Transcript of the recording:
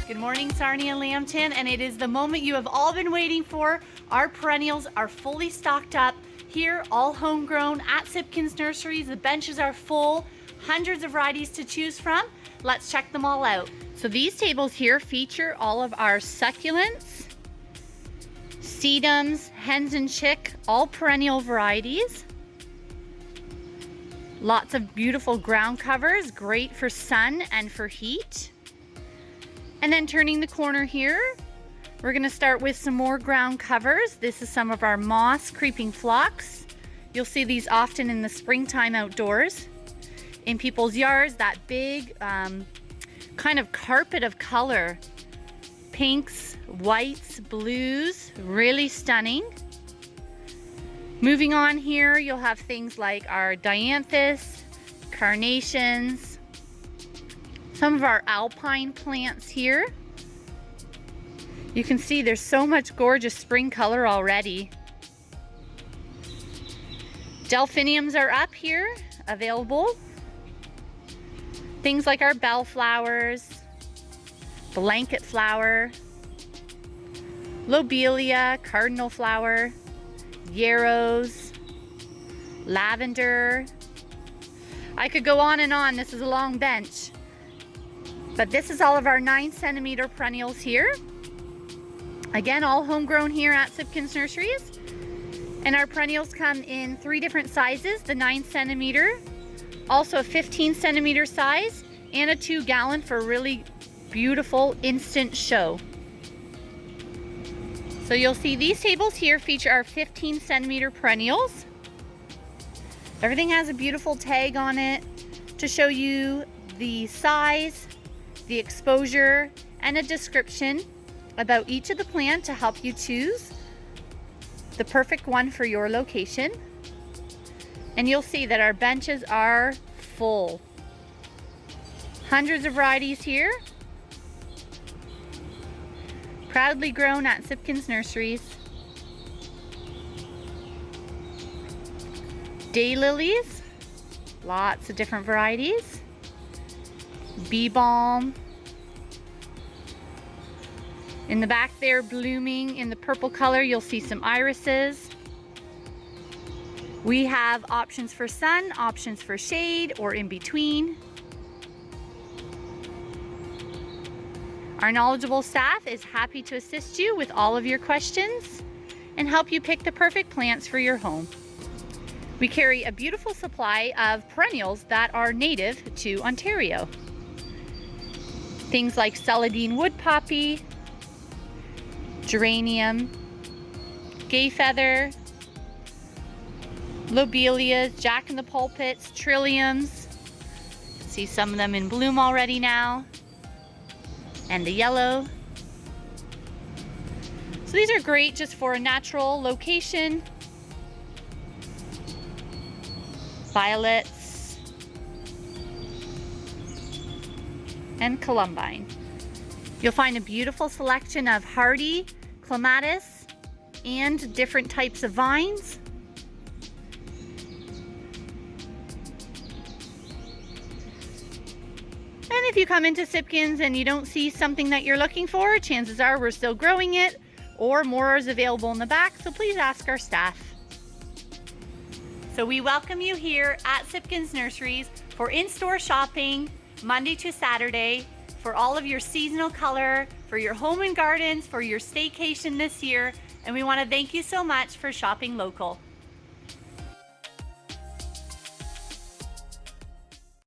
Good morning, Sarnia and Lambton, and it is the moment you have all been waiting for. Our perennials are fully stocked up here, all homegrown at Sipkens Nurseries. The benches are full, hundreds of varieties to choose from. Let's check them all out. So these tables here feature all of our succulents, sedums, hens and chick, all perennial varieties. Lots of beautiful ground covers, great for sun and for heat. And then turning the corner here, we're gonna start with some more ground covers. This is some of our moss creeping phlox. You'll see these often in the springtime outdoors. In people's yards, that big kind of carpet of color. Pinks, whites, blues, really stunning. Moving on here, you'll have things like our Dianthus Carnations, some of our alpine plants here. You can see there's so much gorgeous spring color already. Delphiniums are up here, available. Things like our bellflowers, blanket flower, lobelia, cardinal flower, yarrows, lavender. I could go on and on. This is a long bench. But this is all of our 9-centimeter perennials here. Again, all homegrown here at Sipkens Nurseries. And our perennials come in 3 different sizes, the 9-centimeter, also a 15-centimeter size, and a 2-gallon for a really beautiful instant show. So you'll see these tables here feature our 15-centimeter perennials. Everything has a beautiful tag on it to show you the size, the exposure, and a description about each of the plant to help you choose the perfect one for your location. And you'll see that our benches are full. Hundreds of varieties here. Proudly grown at Sipkens Nurseries. Daylilies, lots of different varieties. Bee balm. In the back there, blooming in the purple color, you'll see some irises. We have options for sun, options for shade, or in between. Our knowledgeable staff is happy to assist you with all of your questions and help you pick the perfect plants for your home. We carry a beautiful supply of perennials that are native to Ontario. Things like celandine wood poppy, geranium, gay feather, lobelias, jack-in-the-pulpits, trilliums. See some of them in bloom already now. And the yellow. So these are great just for a natural location. Violets and columbine. You'll find a beautiful selection of hardy, clematis, and different types of vines. And if you come into Sipkens and you don't see something that you're looking for, chances are we're still growing it, or more is available in the back, so please ask our staff. So we welcome you here at Sipkens Nurseries for in-store shopping Monday to Saturday for all of your seasonal color, for your home and gardens, for your staycation this year, and we want to thank you so much for shopping local.